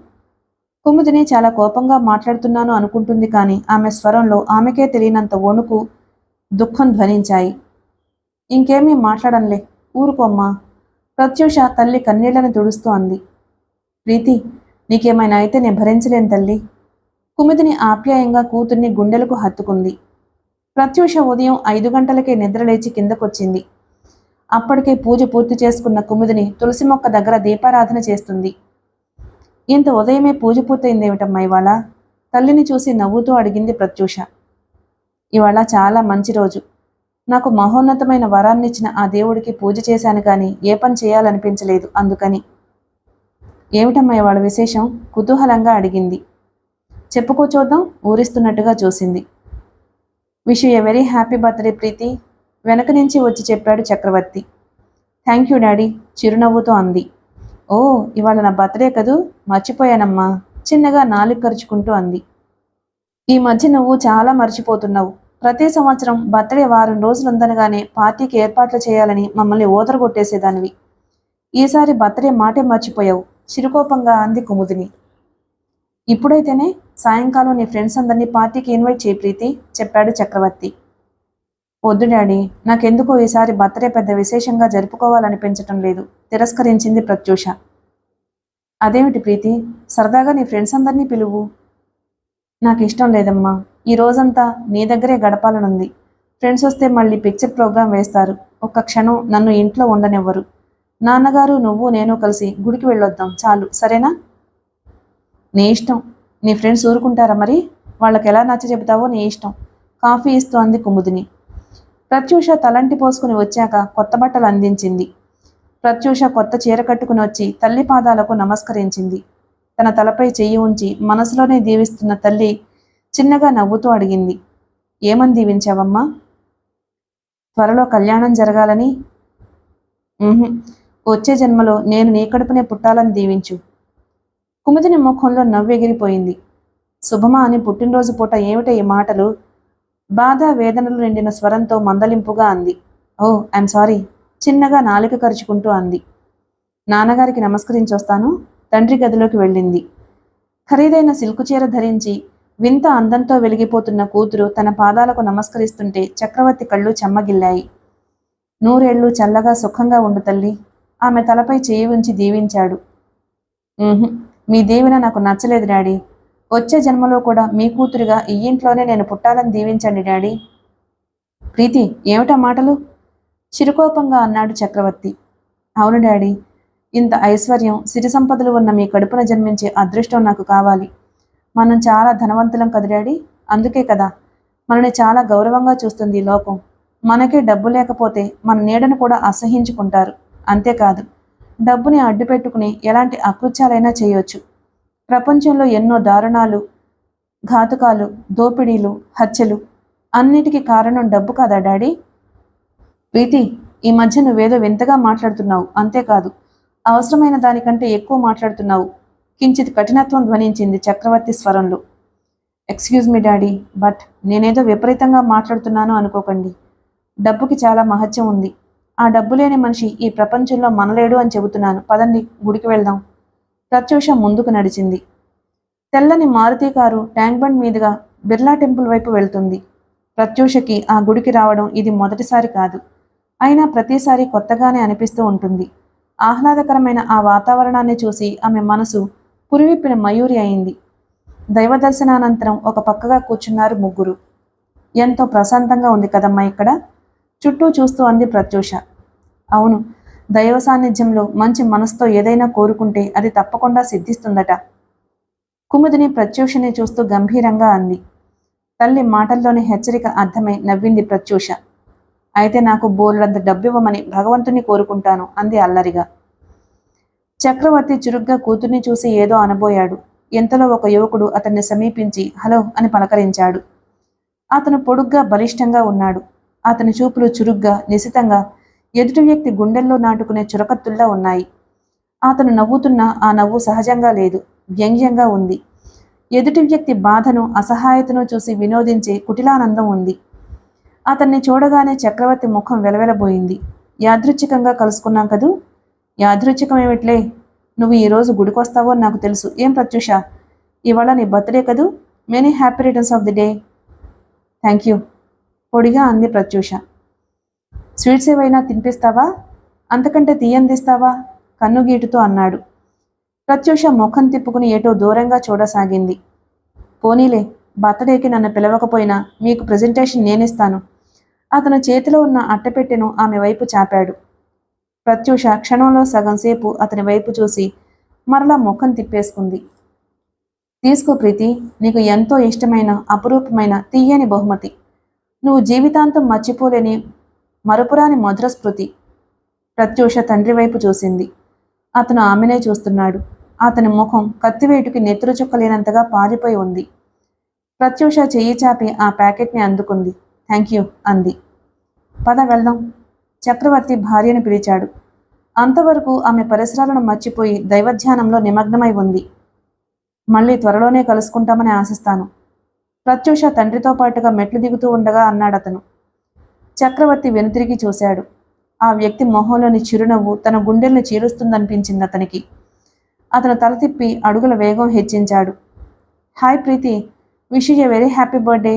S1: కుముదిని చాలా కోపంగా మాట్లాడుతున్నాను అనుకుంటుంది కానీ ఆమె స్వరంలో ఆమెకే తెలియనంత వణుకు, దుఃఖం ధ్వనించాయి. ఇంకేమీ మాట్లాడంలే, ఊరుకోమ్మా. ప్రత్యూష తల్లి కన్నీళ్లను తుడుస్తూ అంది. ప్రీతి, నీకేమైనా అయితే నేను భరించలేను తల్లి. కుముదిని ఆప్యాయంగా కూతుర్ని గుండెలకు హత్తుకుంది. ప్రత్యూష ఉదయం 5 గంటలకే నిద్రలేచి కిందకొచ్చింది. అప్పటికే పూజ పూర్తి చేసుకున్న కుముదిని తులసి మొక్క దగ్గర దీపారాధన చేస్తుంది. ఇంత ఉదయమే పూజ పూర్తయిందేమిటమ్మా ఇవాళ? తల్లిని చూసి నవ్వుతూ అడిగింది ప్రత్యూష. ఇవాళ చాలా మంచి రోజు. నాకు మహోన్నతమైన వరాన్నిచ్చిన ఆ దేవుడికి పూజ చేశాను కానీ ఏ పని చేయాలనిపించలేదు, అందుకని. ఏమిటమ్మా ఇవాళ విశేషం? కుతూహలంగా అడిగింది. చెప్పుకో చూద్దాం, ఊరిస్తున్నట్టుగా చూసింది. Wish you a very happy birthday Preeti, వెనక నుంచి వచ్చి చెప్పాడు చక్రవర్తి. థ్యాంక్ యూ డాడీ, చిరునవ్వుతో అంది. ఓ, ఇవాళ నా బర్త్డే కదూ, మర్చిపోయానమ్మా, చిన్నగా నాలుగు ఖర్చుకుంటూ అంది. ఈ మధ్య నువ్వు చాలా మర్చిపోతున్నావు. ప్రతి సంవత్సరం బర్త్డే వారం రోజులుందనగానే పార్టీకి ఏర్పాట్లు చేయాలని మమ్మల్ని ఓదరగొట్టేసేదానివి. ఈసారి బర్త్డే మాటే మర్చిపోయావు, చిరుకోపంగా అంది కుముదిని. ఇప్పుడైతేనే సాయంకాలం నీ ఫ్రెండ్స్ అందరినీ పార్టీకి ఇన్వైట్ చేయి ప్రీతి, చెప్పాడు చక్రవర్తి. వద్దు డాడీ, నాకెందుకో ఈసారి బర్త్డే పెద్ద విశేషంగా జరుపుకోవాలనిపించటం లేదు, తిరస్కరించింది ప్రత్యూష. అదేమిటి ప్రీతి, సరదాగా నీ ఫ్రెండ్స్ అందరినీ పిలువు. నాకు ఇష్టం లేదమ్మా, ఈ రోజంతా నీ దగ్గరే గడపాలనుంది. ఫ్రెండ్స్ వస్తే మళ్ళీ పిక్చర్ ప్రోగ్రాం వేస్తారు. ఒక్క క్షణం నన్ను ఇంట్లో ఉండనివ్వరు. నాన్నగారు, నువ్వు, నేను కలిసి గుడికి వెళ్ళొద్దాం, చాలు, సరేనా? నీ ఇష్టం. నీ ఫ్రెండ్స్ ఊరుకుంటారా మరి? వాళ్ళకి ఎలా నచ్చ చెబుతావో నీ ఇష్టం, కాఫీ ఇస్తూ అంది కుముదిని. ప్రత్యూష తలంటి పోసుకుని వచ్చాక కొత్త బట్టలు అందించింది. ప్రత్యూష కొత్త చీర కట్టుకుని వచ్చి తల్లి పాదాలకు నమస్కరించింది. తన తలపై చెయ్యి ఉంచి మనసులోనే దీవిస్తున్న తల్లి చిన్నగా నవ్వుతూ అడిగింది. ఏమని దీవించావమ్మా? త్వరలో కళ్యాణం జరగాలని. ఉహుం. వచ్చే జన్మలో నేను నీ కడుపునే పుట్టాలని దీవించు. కుముదిని ముఖంలో నవ్వెగిరిపోయింది. శుభమా అని పుట్టినరోజు పూట ఏమిట ఈ మాటలు? బాధ వేదనలు నిండిన స్వరంతో మందలింపుగా అంది. ఓ ఐఎమ్ సారీ, చిన్నగా నాలుక కరుచుకుంటూ అంది. నాన్నగారికి నమస్కరించొస్తాను. తండ్రి గదిలోకి వెళ్ళింది. ఖరీదైన సిల్కు చీర ధరించి వింత అందంతో వెలిగిపోతున్న కూతురు తన పాదాలకు నమస్కరిస్తుంటే చక్రవర్తి కళ్ళు చెమ్మగిల్లాయి. నూరేళ్లు చల్లగా సుఖంగా ఉండు తల్లి. ఆమె తలపై చేయి ఉంచి దీవించాడు. మీ దీవెన నాకు నచ్చలేదు డాడీ. వచ్చే జన్మలో కూడా మీ కూతురిగా ఈ ఇంట్లోనే నేను పుట్టాలని దీవించండి డాడీ. ప్రీతి, ఏమిటా మాటలు? చిరుకోపంగా అన్నాడు చక్రవర్తి. అవును డాడీ, ఇంత ఐశ్వర్యం సిరి సంపదలు ఉన్న మీ కడుపున జన్మించే అదృష్టం నాకు కావాలి. మనం చాలా ధనవంతులం కదా డాడీ. అందుకే కదా మనని చాలా గౌరవంగా చూస్తుంది ఈ లోకం. మనకే డబ్బు లేకపోతే మన నీడను కూడా అసహించుకుంటారు. అంతేకాదు, డబ్బుని అడ్డు పెట్టుకుని ఎలాంటి అకృత్యాలైనా చేయొచ్చు. ప్రపంచంలో ఎన్నో దారుణాలు, ఘాతుకాలు, దోపిడీలు, హత్యలు అన్నిటికీ కారణం డబ్బు కాదా డాడీ? ప్రీతి, ఈ మధ్య నువ్వేదో వింతగా మాట్లాడుతున్నావు. అంతేకాదు, అవసరమైన దానికంటే ఎక్కువ మాట్లాడుతున్నావు. కించిత్ కఠినత్వం ధ్వనించింది చక్రవర్తి స్వరంలో. ఎక్స్క్యూజ్ మీ డాడీ, బట్ నేనేదో విపరీతంగా మాట్లాడుతున్నాను అనుకోకండి. డబ్బుకి చాలా మహత్యం ఉంది. ఆ డబ్బు లేని మనిషి ఈ ప్రపంచంలో మనలేడు అని చెబుతున్నాను. పదండి, గుడికి వెళ్దాం. ప్రత్యూష ముందుకు నడిచింది. తెల్లని మారుతి కారు ట్యాంక్ బండ్ మీదుగా బిర్లా టెంపుల్ వైపు వెళ్తుంది. ప్రత్యూషకి ఆ గుడికి రావడం ఇది మొదటిసారి కాదు. అయినా ప్రతిసారి కొత్తగానే అనిపిస్తూ ఉంటుంది. ఆహ్లాదకరమైన ఆ వాతావరణాన్ని చూసి ఆమె మనసు పురివిప్పిన మయూరి అయింది. దైవ దర్శనానంతరం ఒక పక్కగా కూర్చున్నారు ముగ్గురు. ఎంతో ప్రశాంతంగా ఉంది కదమ్మా ఇక్కడ, చుట్టూ చూస్తూ అంది ప్రత్యూష. అవును, దైవ సాన్నిధ్యంలో మంచి మనసుతో ఏదైనా కోరుకుంటే అది తప్పకుండా సిద్ధిస్తుందట. కుముదిని ప్రత్యూషని చూస్తూ గంభీరంగా అంది. తల్లి మాటల్లోని హెచ్చరిక అర్థమై నవ్వింది ప్రత్యూష. అయితే నాకు బోలెడంత డబ్బివ్వమని భగవంతుని కోరుకుంటాను అంది అల్లరిగా. చక్రవర్తి చురుగ్గా కూతుర్ని చూసి ఏదో అనబోయాడు. ఎంతలో ఒక యువకుడు అతన్ని సమీపించి హలో అని పలకరించాడు. అతను పొడుగ్గా బలిష్టంగా ఉన్నాడు. అతని చూపులు చురుగ్గా నిశితంగా ఎదుటి వ్యక్తి గుండెల్లో నాటుకునే చురకత్తుల్లా ఉన్నాయి. అతను నవ్వుతున్నా ఆ నవ్వు సహజంగా లేదు, వ్యంగ్యంగా ఉంది. ఎదుటి వ్యక్తి బాధను అసహాయతను చూసి వినోదించే కుటిలానందం ఉంది. అతన్ని చూడగానే చక్రవర్తి ముఖం వెలవెలబోయింది. యాదృచ్ఛికంగా కలుసుకున్నాం కదూ? యాదృచ్ఛికమేమిట్లే, నువ్వు ఈరోజు గుడికొస్తావో నాకు తెలుసు. ఏం ప్రత్యూష, ఇవాళ నీ బర్త్డే కదూ? Many happy returns of the day. Thank you, పొడిగా అంది ప్రత్యూష. స్వీట్స్ ఏవైనా తినిపిస్తావా? అంతకంటే తీయందిస్తావా? కన్నుగీటుతో అన్నాడు. ప్రత్యూష ముఖం తిప్పుకుని ఏటో దూరంగా చూడసాగింది. పోనీలే, బర్త్డేకి నన్ను పిలవకపోయినా మీకు ప్రజెంటేషన్ నేనిస్తాను. అతను చేతిలో ఉన్న అట్టపెట్టెను ఆమె వైపు చాపాడు. ప్రత్యూష క్షణంలో సగం సేపు అతని వైపు చూసి మరలా ముఖం తిప్పేసుకుంది. తీసుకో ప్రీతి, నీకు ఎంతో ఇష్టమైన అపురూపమైన తీయని బహుమతి. నువ్వు జీవితాంతం మర్చిపోలేని మరుపురాని మధుర స్మృతి. ప్రత్యూష తండ్రి వైపు చూసింది. అతను ఆమెనే చూస్తున్నాడు. అతని ముఖం కత్తివేటుకి నెత్తురు చుక్కలేనంతగా పారిపోయి ఉంది. ప్రత్యూష చెయ్యి చాపి ఆ ప్యాకెట్ని అందుకుంది. థ్యాంక్ యూ అంది. పద వెళ్దాం, చక్రవర్తి భార్యను పిలిచాడు. అంతవరకు ఆమె పరిసరాలను మర్చిపోయి దైవధ్యానంలో నిమగ్నమై ఉంది. మళ్ళీ త్వరలోనే కలుసుకుంటామని ఆశిస్తాను. ప్రత్యూష తండ్రితో పాటుగా మెట్లు దిగుతూ ఉండగా అన్నాడతను. చక్రవర్తి వెనుతిరిగి చూశాడు. ఆ వ్యక్తి మొహంలోని చిరునవ్వు తన గుండెల్ని చీరుస్తుందనిపించింది అతనికి. అతను తల తిప్పి అడుగుల వేగం హెచ్చించాడు. Hi Preeti, wish you a very happy birthday.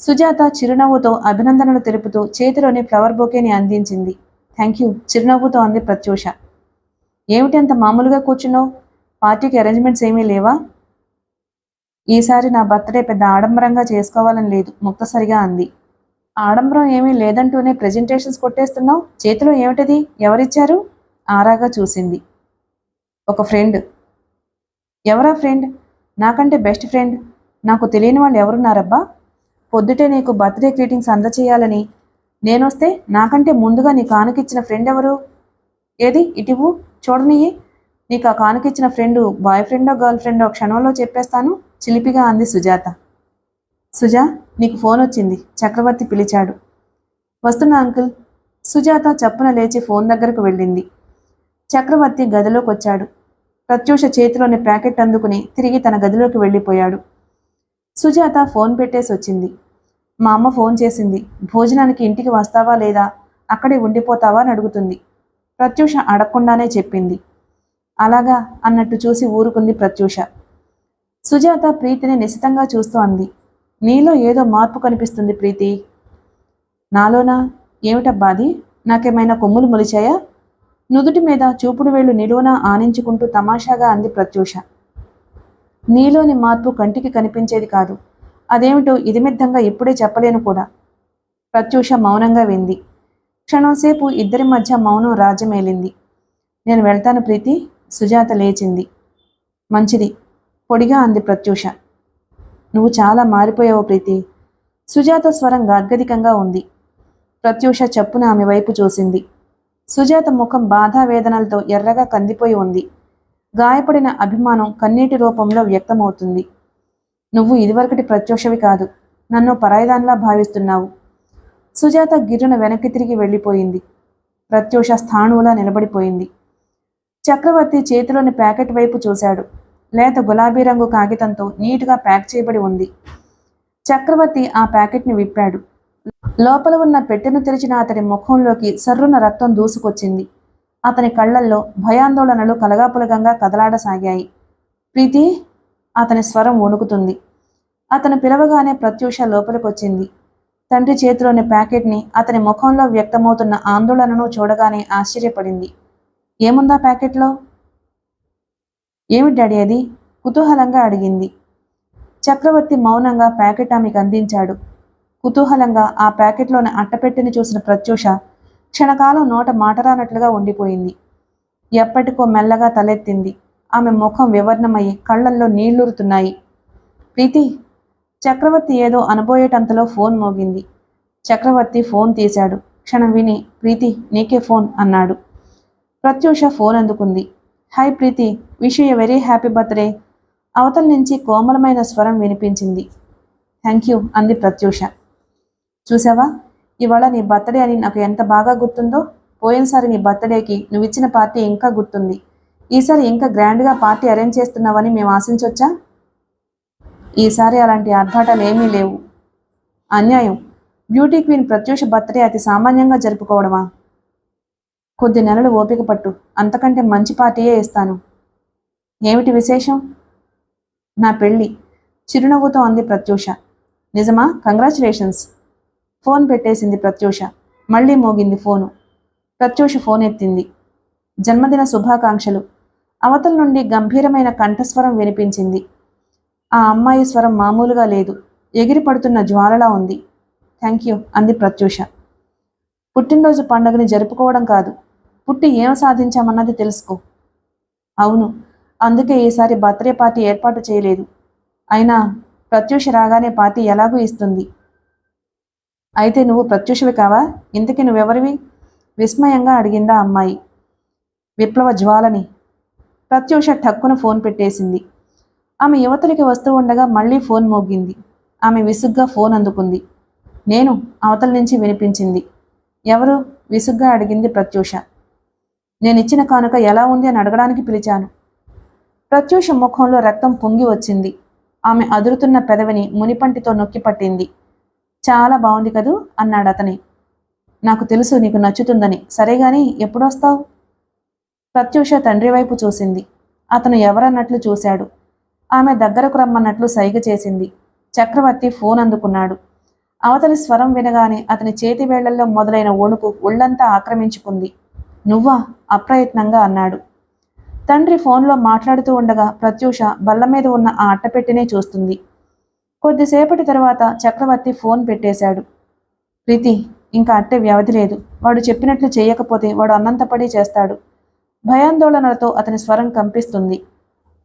S1: Sujatha చిరునవ్వుతో అభినందనలు తెలుపుతూ చేతిలోని ఫ్లవర్ బొకేని అందించింది. థ్యాంక్ యూ, చిరునవ్వుతో అంది ప్రత్యూష. ఏమిటి అంత మామూలుగా కూర్చున్నావు? పార్టీకి అరేంజ్మెంట్స్ ఏమీ లేవా? ఈసారి నా బర్త్డే పెద్ద ఆడంబరంగా చేసుకోవాలని లేదు, ముక్తసరిగా అంది. ఆడంబరం ఏమీ లేదంటూనే ప్రెజెంటేషన్స్ కొట్టేస్తున్నావు. చేతిలో ఏమిటది? ఎవరిచ్చారు? ఆరాగా చూసింది. ఒక ఫ్రెండ్. ఎవరా ఫ్రెండ్? నాకంటే బెస్ట్ ఫ్రెండ్ నాకు తెలియని వాళ్ళు ఎవరున్నారబ్బా? పొద్దుటే నీకు బర్త్డే గ్రీటింగ్స్ అందచేయాలని నేనొస్తే నాకంటే ముందుగా నీ కానుకిచ్చిన ఫ్రెండ్ ఎవరు? ఏది ఇటివు, చూడనియ్యి. నీకు ఆ కానుకిచ్చిన ఫ్రెండు బాయ్ ఫ్రెండో గర్ల్ ఫ్రెండో క్షణంలో చెప్పేస్తాను, చిలిపిగా అంది సుజాత. సుజా, నీకు ఫోన్ వచ్చింది, చక్రవర్తి పిలిచాడు. వస్తున్నా అంకుల్. సుజాత చప్పున లేచి ఫోన్ దగ్గరకు వెళ్ళింది. చక్రవర్తి గదిలోకి వచ్చాడు. ప్రత్యూష చేతిలోని ప్యాకెట్ అందుకుని తిరిగి తన గదిలోకి వెళ్ళిపోయాడు. సుజాత ఫోన్ పెట్టేసి వచ్చింది. మా అమ్మ ఫోన్ చేసింది. భోజనానికి ఇంటికి వస్తావా లేదా, అక్కడే ఉండిపోతావా అని అడుగుతుంది. ప్రత్యూష అడగకుండానే చెప్పింది. అలాగా అన్నట్టు చూసి ఊరుకుంది ప్రత్యూష. సుజాత ప్రీతిని నిశితంగా చూస్తూ అంది. నీలో ఏదో మార్పు కనిపిస్తుంది ప్రీతి. నాలోనా? ఏమిటబ్బాది? నాకేమైనా కొమ్ములు మొలిచాయా? నుదుటి మీద చూపుడు వేళ్లు నిలువునా ఆనించుకుంటూ తమాషాగా అంది ప్రత్యూష. నీలోని మార్పు కంటికి కనిపించేది కాదు. అదేమిటో ఇదిమిద్దంగా ఇప్పుడే చెప్పలేను కూడా. ప్రత్యూష మౌనంగా వింది. క్షణంసేపు ఇద్దరి మధ్య మౌనం రాజ్యమేలింది. నేను వెళ్తాను ప్రీతి. సుజాత లేచింది. మంచిది, పొడిగా అంది ప్రత్యూష. నువ్వు చాలా మారిపోయావు ప్రీతి. సుజాత స్వరం గాద్గదికంగా ఉంది. ప్రత్యూష చప్పున ఆమె వైపు చూసింది. సుజాత ముఖం బాధావేదనలతో ఎర్రగా కందిపోయి ఉంది. గాయపడిన అభిమానం కన్నీటి రూపంలో వ్యక్తమవుతుంది. నువ్వు ఇదివరకటి ప్రత్యూషవి కాదు. నన్ను పరాయిదాన్లా భావిస్తున్నావు. సుజాత గిర్రున వెనక్కి తిరిగి వెళ్ళిపోయింది. ప్రత్యూష స్థాణువులా నిలబడిపోయింది. చక్రవర్తి చేతిలోని ప్యాకెట్ వైపు చూశాడు. లేత గులాబీ రంగు కాగితంతో నీటుగా ప్యాక్ చేయబడి ఉంది. చక్రవర్తి ఆ ప్యాకెట్ని విప్పాడు. లోపల ఉన్న పెట్టెను తెరిచిన అతడి ముఖంలోకి సర్రున రక్తం దూసుకొచ్చింది. అతని కళ్లల్లో భయాందోళనలు కలగాపులగంగా కదలాడసాగాయి. ప్రీతి! అతని స్వరం వణుకుతుంది. అతను పిలవగానే ప్రత్యూష లోపలికొచ్చింది. తండ్రి చేతిలోని ప్యాకెట్ని, అతని ముఖంలో వ్యక్తమవుతున్న ఆందోళనను చూడగానే ఆశ్చర్యపడింది. ఏముందా ప్యాకెట్లో? ఏమిటి డాడీ అది? కుతూహలంగా అడిగింది. చక్రవర్తి మౌనంగా ప్యాకెట్ ఆమెకు అందించాడు. కుతూహలంగా ఆ ప్యాకెట్లోని అట్టపెట్టెని చూసిన ప్రత్యూష క్షణకాలం నోట మాటరానట్లుగా ఉండిపోయింది. ఎప్పటికో మెల్లగా తలెత్తింది. ఆమె ముఖం వివర్ణమయ్యి కళ్లల్లో నీళ్లూరుతున్నాయి. ప్రీతి! చక్రవర్తి ఏదో అనబోయేటంతలో ఫోన్ మోగింది. చక్రవర్తి ఫోన్ తీశాడు. క్షణం విని, ప్రీతి నీకే ఫోన్ అన్నాడు. ప్రత్యూష ఫోన్ అందుకుంది. Hi Preeti, wish you a very happy birthday. అవతల నుంచి కోమలమైన స్వరం వినిపించింది. థ్యాంక్ యూ అంది ప్రత్యూష. చూసావా, ఇవాళ నీ బర్త్డే అని నాకు ఎంత బాగా గుర్తుందో. పోయినసారి నీ బర్త్డేకి నువ్విచ్చిన పార్టీ ఇంకా గుర్తుంది. ఈసారి ఇంకా గ్రాండ్గా పార్టీ అరేంజ్ చేస్తున్నావని మేము ఆశించవచ్చా? ఈసారి అలాంటి ఆర్భాటాలు ఏమీ లేవు. అన్యాయం. బ్యూటీ క్వీన్ ప్రత్యూష బర్త్డే అతి సామాన్యంగా జరుపుకోవడమా? కొద్ది నెలలు ఓపిక పట్టు, అంతకంటే మంచి పార్టీయే ఇస్తాను. ఏమిటి విశేషం? నా పెళ్ళి, చిరునవ్వుతో అంది ప్రత్యూష. నిజమా? కంగ్రాచులేషన్స్. ఫోన్ పెట్టేసింది ప్రత్యూష. మళ్ళీ మోగింది ఫోను. ప్రత్యూష ఫోన్ ఎత్తింది. జన్మదిన శుభాకాంక్షలు. అవతల నుండి గంభీరమైన కంఠస్వరం వినిపించింది. ఆ అమ్మాయి స్వరం మామూలుగా లేదు, ఎగిరి పడుతున్న జ్వాలలా ఉంది. థ్యాంక్ యూ అంది ప్రత్యూష. పుట్టినరోజు పండుగని జరుపుకోవడం కాదు, పుట్టి ఏం సాధించామన్నది తెలుసుకో. అవును, అందుకే ఈసారి బర్త్డే పార్టీ ఏర్పాటు చేయలేదు. అయినా ప్రత్యూష రాగానే పార్టీ ఎలాగూ ఇస్తుంది. అయితే నువ్వు ప్రత్యూషవి కావా? ఇంతకీ నువ్వెవరివి? విస్మయంగా అడిగిందా అమ్మాయి. విప్లవ జ్వాలని. ప్రత్యూష ఠక్కున ఫోన్ పెట్టేసింది. ఆమె యువతలికి వస్తూ ఉండగా మళ్ళీ ఫోన్ మోగింది. ఆమె విసుగ్గా ఫోన్ అందుకుంది. నేను అవతల నుంచి వినిపించింది. ఎవరు? విసుగ్గా అడిగింది ప్రత్యూష. నేనిచ్చిన కానుక ఎలా ఉంది అని అడగడానికి పిలిచాను. ప్రత్యూష ముఖంలో రక్తం పొంగి వచ్చింది. ఆమె అదురుతున్న పెదవిని మునిపంటితో నొక్కి పట్టింది. చాలా బాగుంది కదూ అన్నాడు అతని. నాకు తెలుసు నీకు నచ్చుతుందని. సరేగాని ఎప్పుడొస్తావు? ప్రత్యూష తండ్రి వైపు చూసింది. అతను ఎవరన్నట్లు చూశాడు. ఆమె దగ్గరకు రమ్మన్నట్లు సైగ చేసింది. చక్రవర్తి ఫోన్ అందుకున్నాడు. అవతలి స్వరం వినగానే అతని చేతి వేళ్లల్లో మొదలైన వణుకు ఒళ్లంతా ఆక్రమించుకుంది. నువ్వా? అప్రయత్నంగా అన్నాడు. తండ్రి ఫోన్లో మాట్లాడుతూ ఉండగా ప్రత్యూష బల్ల మీద ఉన్న ఆ అట్టపెట్టినే చూస్తుంది. కొద్దిసేపటి తర్వాత చక్రవర్తి ఫోన్ పెట్టేశాడు. ప్రీతి, ఇంకా అట్టే వ్యవధి లేదు. వాడు చెప్పినట్లు చేయకపోతే వాడు అన్నంతపడి చేస్తాడు. భయాందోళనలతో అతని స్వరం కంపిస్తుంది.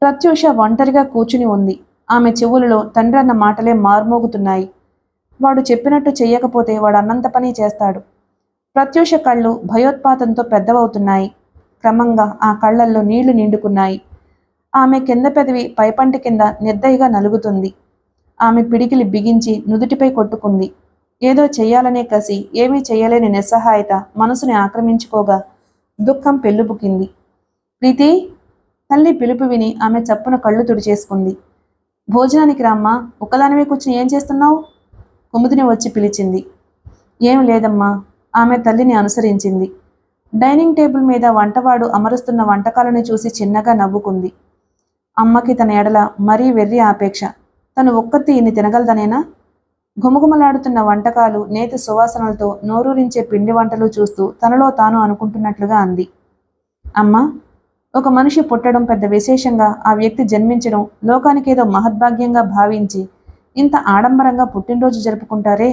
S1: ప్రత్యూష ఒంటరిగా కూర్చుని ఉంది. ఆమె చెవులలో తండ్రి అన్న మాటలే మార్మోగుతున్నాయి. వాడు చెప్పినట్టు చెయ్యకపోతే వాడు అన్నంత పని చేస్తాడు. ప్రత్యూష కళ్ళు భయోత్పాతంతో పెద్దవవుతున్నాయి. క్రమంగా ఆ కళ్లల్లో నీళ్లు నిండుకున్నాయి. ఆమె కింద పెదవి పైపంటి కింద నిర్దయగా నలుగుతుంది. ఆమె పిడికిలి బిగించి నుదుటిపై కొట్టుకుంది. ఏదో చెయ్యాలనే కసి, ఏమీ చెయ్యలేని నిస్సహాయత మనసుని ఆక్రమించుకోగా దుఃఖం పెళ్ళుబుకింది. ప్రీతి! తల్లి పిలుపు విని ఆమె చప్పున కళ్ళు తుడిచేసుకుంది. భోజనానికి రామ్మా, ఒక్కదానివే కూర్చుని ఏం చేస్తున్నావు? కుముదిని వచ్చి పిలిచింది. ఏం లేదమ్మా, ఆమె తల్లిని అనుసరించింది. డైనింగ్ టేబుల్ మీద వంటవాడు అమరుస్తున్న వంటకాలను చూసి చిన్నగా నవ్వుకుంది. అమ్మకి తన ఎడల మరీ వెర్రి ఆపేక్ష. తను ఒక్కతి ఇన్ని తినగలదనేనా? ఘుమఘుమలాడుతున్న వంటకాలు, నేతి సువాసనలతో నోరూరించే పిండి వంటలు చూస్తూ తనలో తాను అనుకుంటున్నట్లుగా అంది. అమ్మా, ఒక మనిషి పుట్టడం పెద్ద విశేషంగా, ఆ వ్యక్తి జన్మించడం లోకానికేదో మహద్భాగ్యంగా భావించి ఇంత ఆడంబరంగా పుట్టినరోజు జరుపుకుంటారే.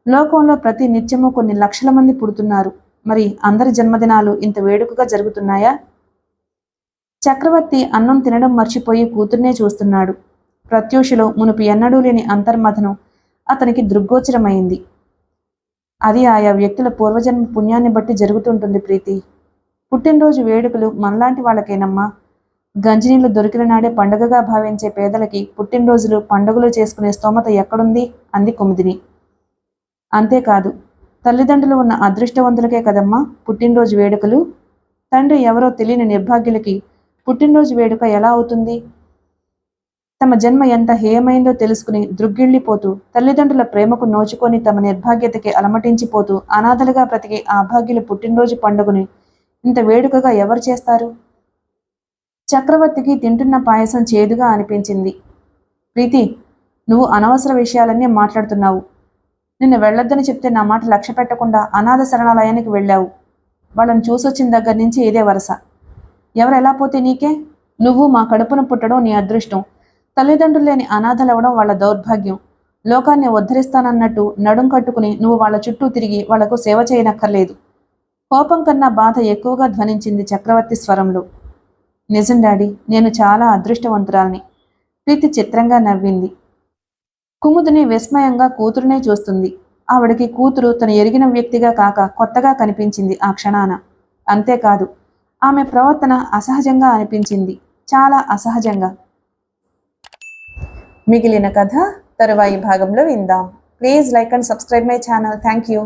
S1: లోకంలో ప్రతి నిత్యము కొన్ని లక్షల మంది పుడుతున్నారు. మరి అందరి జన్మదినాలు ఇంత వేడుకగా జరుగుతున్నాయా? చక్రవర్తి అన్నం తినడం మర్చిపోయి కూతుర్నే చూస్తున్నాడు. ప్రత్యూషలో మునుపు ఎన్నడూ లేని అంతర్మథనం అతనికి దృగ్గోచరమైంది. అది ఆయా వ్యక్తుల పూర్వజన్మ పుణ్యాన్ని బట్టి జరుగుతుంటుంది ప్రీతి. పుట్టినరోజు వేడుకలు మనలాంటి వాళ్ళకేనమ్మా. గంజినీళ్లు దొరికిన నాడే పండుగగా భావించే పేదలకి పుట్టినరోజులు పండుగలు చేసుకునే స్తోమత ఎక్కడుంది? అంది కుముదిని. అంతేకాదు, తల్లిదండ్రులు ఉన్న అదృష్టవంతులకే కదమ్మా పుట్టినరోజు వేడుకలు. తండ్రి ఎవరో తెలియని నిర్భాగ్యులకి పుట్టినరోజు వేడుక ఎలా అవుతుంది? తమ జన్మ ఎంత హేయమైందో తెలుసుకుని దృగ్గిళ్ళిపోతూ, తల్లిదండ్రుల ప్రేమకు నోచుకొని తమ నిర్భాగ్యతకి అలమటించిపోతూ అనాథలుగా బ్రతికే ఆ భాగ్యుల పుట్టినరోజు పండుగని ఇంత వేడుకగా ఎవరు చేస్తారు? చక్రవర్తికి తింటున్న పాయసం చేదుగా అనిపించింది. ప్రీతి, నువ్వు అనవసర విషయాలన్నీ మాట్లాడుతున్నావు. నిన్ను వెళ్ళొద్దని చెప్తే నా మాట లక్ష్య పెట్టకుండా అనాథ శరణాలయానికి వెళ్ళావు. వాళ్ళని చూసొచ్చిన దగ్గర నుంచి ఇదే వరస. ఎవరెలా పోతే నీకే? నువ్వు మా కడుపున పుట్టడం నీ అదృష్టం. తల్లిదండ్రులు లేని అనాథలవ్వడం వాళ్ళ దౌర్భాగ్యం. లోకాన్ని ఉద్ధరిస్తానన్నట్టు నడుం కట్టుకుని నువ్వు వాళ్ళ చుట్టూ తిరిగి వాళ్లకు సేవ చేయనక్కర్లేదు. కోపం కన్నా బాధ ఎక్కువగా ధ్వనించింది చక్రవర్తి స్వరంలో. నిజం డాడీ, నేను చాలా అదృష్టవంతురాల్ని. ప్రీతి చిత్రంగా నవ్వింది. కుముదిని విస్మయంగా కూతురునే చూస్తుంది. ఆవిడకి కూతురు తను ఎరిగిన వ్యక్తిగా కాక కొత్తగా కనిపించింది ఆ క్షణాన. అంతేకాదు, ఆమె ప్రవర్తన అసహజంగా అనిపించింది, చాలా అసహజంగా. మిగిలిన కథ తరువాయి భాగంలో విందాం. Please like and subscribe my channel. Thank you.